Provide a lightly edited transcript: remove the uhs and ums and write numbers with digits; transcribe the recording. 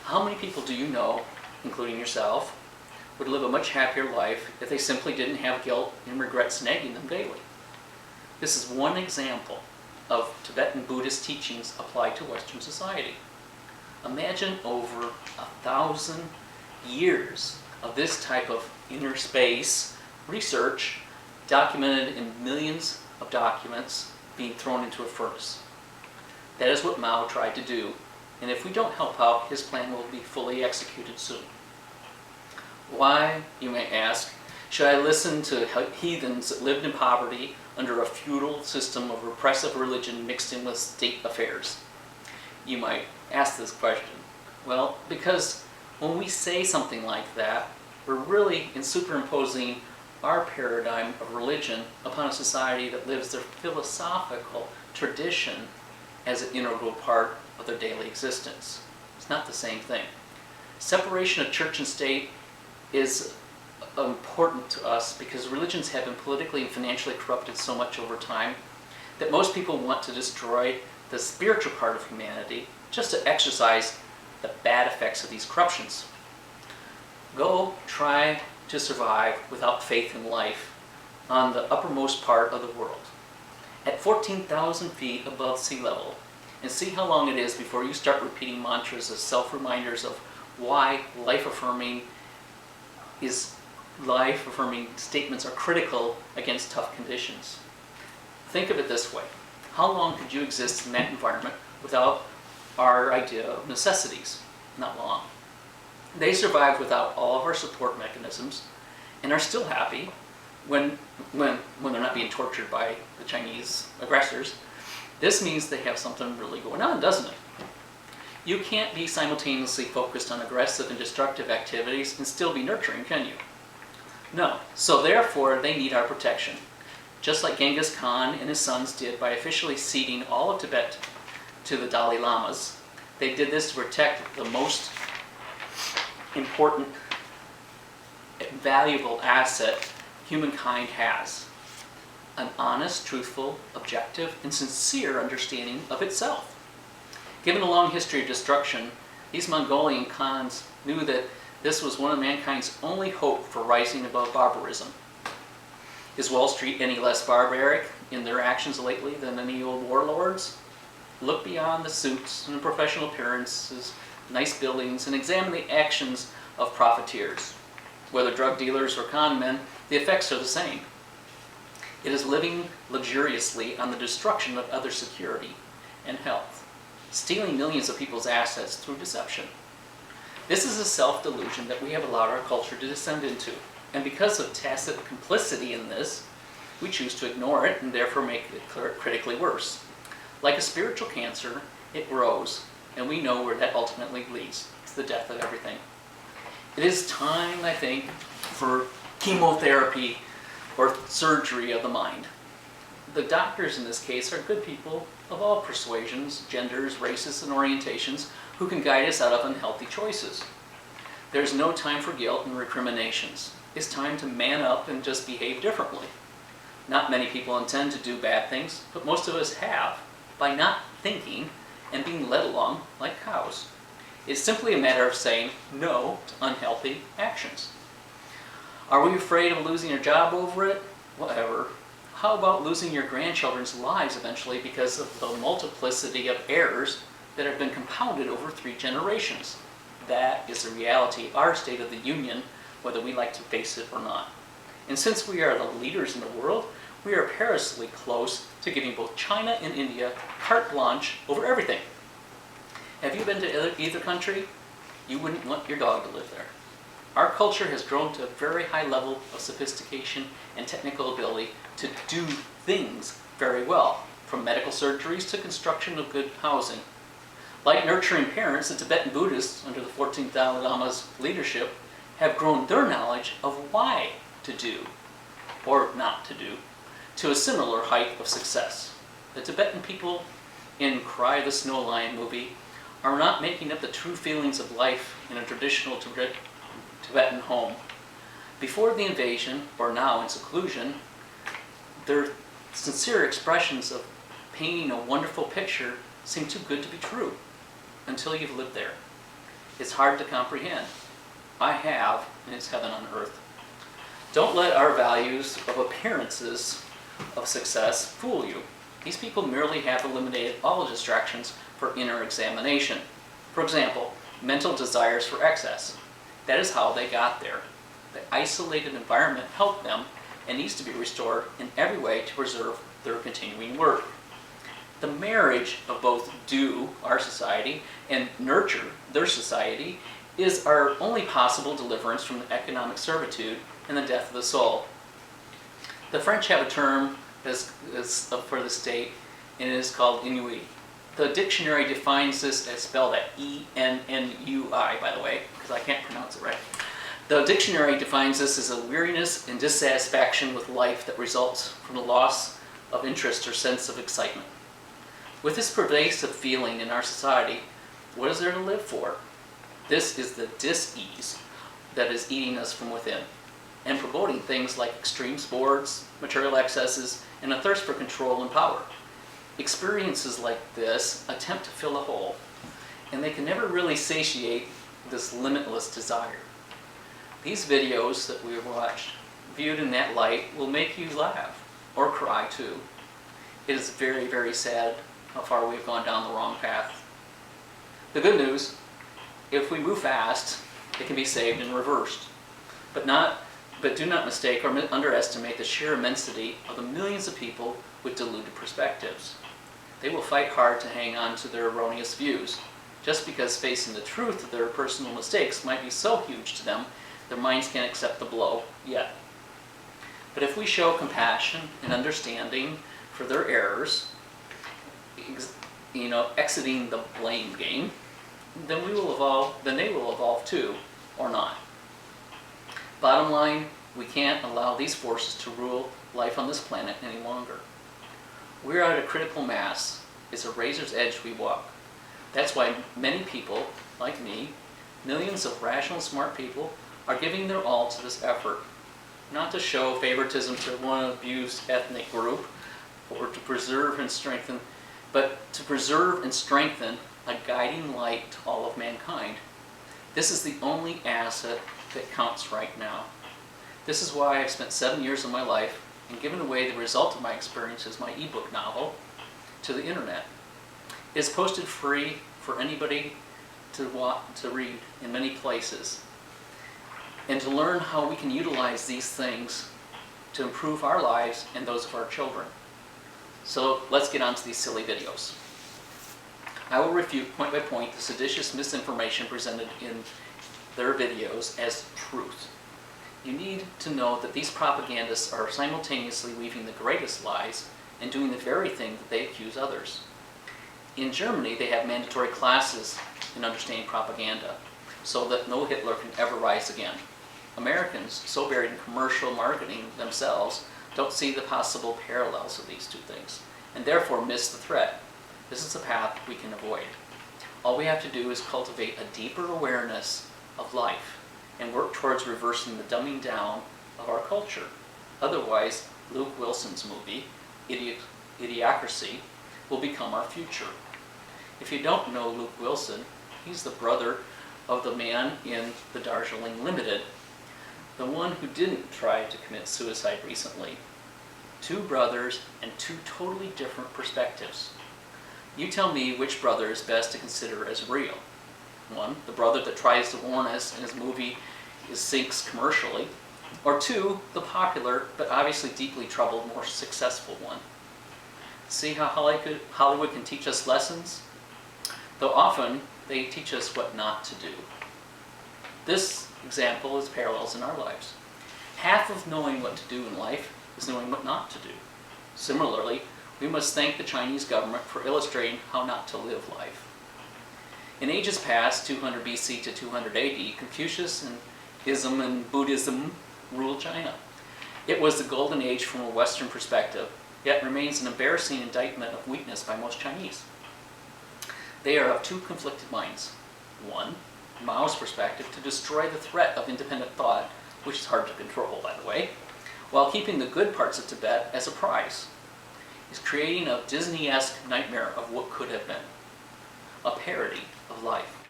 How many people do you know, including yourself, would live a much happier life if they simply didn't have guilt and regrets nagging them daily? This is one example of Tibetan Buddhist teachings applied to Western society. Imagine over 1,000 years of this type of inner space research documented in millions of documents being thrown into a furnace. That is what Mao tried to do, and if we don't help out, his plan will be fully executed soon. Why, you may ask, should I listen to heathens that lived in poverty under a feudal system of repressive religion mixed in with state affairs? You might ask this question. Well, because when we say something like that, we're really superimposing our paradigm of religion upon a society that lives their philosophical tradition as an integral part of their daily existence. It's not the same thing. Separation of church and state is important to us because religions have been politically and financially corrupted so much over time that most people want to destroy the spiritual part of humanity just to exercise the bad effects of these corruptions. Go try to survive without faith in life on the uppermost part of the world, at 14,000 feet above sea level, and see how long it is before you start repeating mantras as self-reminders of why life-affirming statements are critical against tough conditions. Think of it this way. How long could you exist in that environment without our idea of necessities? Not long. They survive without all of our support mechanisms and are still happy when they're not being tortured by the Chinese aggressors. This means they have something really going on, doesn't it? You can't be simultaneously focused on aggressive and destructive activities and still be nurturing, can you? No. So therefore, they need our protection. Just like Genghis Khan and his sons did by officially ceding all of Tibet to the Dalai Lamas. They did this to protect the most important, valuable asset humankind has. An honest, truthful, objective, and sincere understanding of itself. Given a long history of destruction, these Mongolian Khans knew that this was one of mankind's only hope for rising above barbarism. Is Wall Street any less barbaric in their actions lately than any old warlords? Look beyond the suits and professional appearances, nice buildings, and examine the actions of profiteers. Whether drug dealers or con men, the effects are the same. It is living luxuriously on the destruction of other security and health, stealing millions of people's assets through deception. This is a self-delusion that we have allowed our culture to descend into, and because of tacit complicity in this, we choose to ignore it and therefore make it critically worse. Like a spiritual cancer, it grows, and we know where that ultimately leads, to the death of everything. It is time, I think, for chemotherapy or surgery of the mind. The doctors in this case are good people of all persuasions, genders, races, and orientations who can guide us out of unhealthy choices. There's no time for guilt and recriminations. It's time to man up and just behave differently. Not many people intend to do bad things, but most of us have, by not thinking and being led along like cows. It's simply a matter of saying no to unhealthy actions. Are we afraid of losing our job over it? Whatever. How about losing your grandchildren's lives eventually because of the multiplicity of errors that have been compounded over 3 generations? That is the reality of our state of the union, whether we like to face it or not. And since we are the leaders in the world, we are perilously close to giving both China and India carte blanche over everything. Have you been to either country? You wouldn't want your dog to live there. Our culture has grown to a very high level of sophistication and technical ability to do things very well, from medical surgeries to construction of good housing. Like nurturing parents, the Tibetan Buddhists, under the 14th Dalai Lama's leadership, have grown their knowledge of why to do, or not to do, to a similar height of success. The Tibetan people in Cry the Snow Lion movie are not making up the true feelings of life in a traditional Tibetan home. Before the invasion, or now in seclusion, their sincere expressions of painting a wonderful picture seem too good to be true until you've lived there. It's hard to comprehend. I have, and it's heaven on earth. Don't let our values of appearances of success fool you. These people merely have eliminated all distractions for inner examination. For example, mental desires for excess. That is how they got there. The isolated environment helped them and needs to be restored in every way to preserve their continuing work. The marriage of both do, our society, and nurture, their society, is our only possible deliverance from the economic servitude and the death of the soul. The French have a term for the state, and it is called ennui. The dictionary defines this as spelled at E-N-N-U-I, by the way, because I can't pronounce it right. The dictionary defines this as a weariness and dissatisfaction with life that results from the loss of interest or sense of excitement. With this pervasive feeling in our society, what is there to live for? This is the dis-ease that is eating us from within and promoting things like extreme sports, material excesses, and a thirst for control and power. Experiences like this attempt to fill a hole, and they can never really satiate this limitless desire. These videos that we have watched, viewed in that light, will make you laugh or cry too. It is very, very sad how far we've gone down the wrong path. The good news, if we move fast, it can be saved and reversed. But do not mistake or underestimate the sheer immensity of the millions of people with deluded perspectives. They will fight hard to hang on to their erroneous views, just because facing the truth of their personal mistakes might be so huge to them, their minds can't accept the blow yet. But if we show compassion and understanding for their errors, exiting the blame game, then they will evolve too, or not. Bottom line, we can't allow these forces to rule life on this planet any longer. We're at a critical mass. It's a razor's edge we walk. That's why many people, like me, millions of rational, smart people, are giving their all to this effort. Not to show favoritism to one abused ethnic group, or to preserve and strengthen, but to preserve and strengthen a guiding light to all of mankind. This is the only asset that counts right now. This is why I've spent 7 years of my life and given away the result of my experiences, my ebook novel, to the internet. It is posted free for anybody to read in many places, and to learn how we can utilize these things to improve our lives and those of our children. So let's get on to these silly videos. I will refute point by point the seditious misinformation presented in their videos as truth. You need to know that these propagandists are simultaneously weaving the greatest lies and doing the very thing that they accuse others. In Germany, they have mandatory classes in understanding propaganda, so that no Hitler can ever rise again. Americans, so buried in commercial marketing themselves, don't see the possible parallels of these two things, and therefore miss the threat. This is a path we can avoid. All we have to do is cultivate a deeper awareness of life and work towards reversing the dumbing down of our culture. Otherwise, Luke Wilson's movie, Idiocracy, will become our future. If you don't know Luke Wilson, he's the brother of the man in The Darjeeling Limited, the one who didn't try to commit suicide recently. Two brothers and two totally different perspectives. You tell me which brother is best to consider as real. One, the brother that tries to warn us and his movie sinks commercially. Or two, the popular, but obviously deeply troubled, more successful one. See how Hollywood can teach us lessons? Though often, they teach us what not to do. This example is parallels in our lives. Half of knowing what to do in life is knowing what not to do. Similarly, we must thank the Chinese government for illustrating how not to live life. In ages past, 200 BC to 200 AD, Confucius and Ism and Buddhism ruled China. It was the golden age from a Western perspective, yet remains an embarrassing indictment of weakness by most Chinese. They are of two conflicted minds. One, Mao's perspective, to destroy the threat of independent thought, which is hard to control, by the way, while keeping the good parts of Tibet as a prize. He's creating a Disney-esque nightmare of what could have been. A parody of life.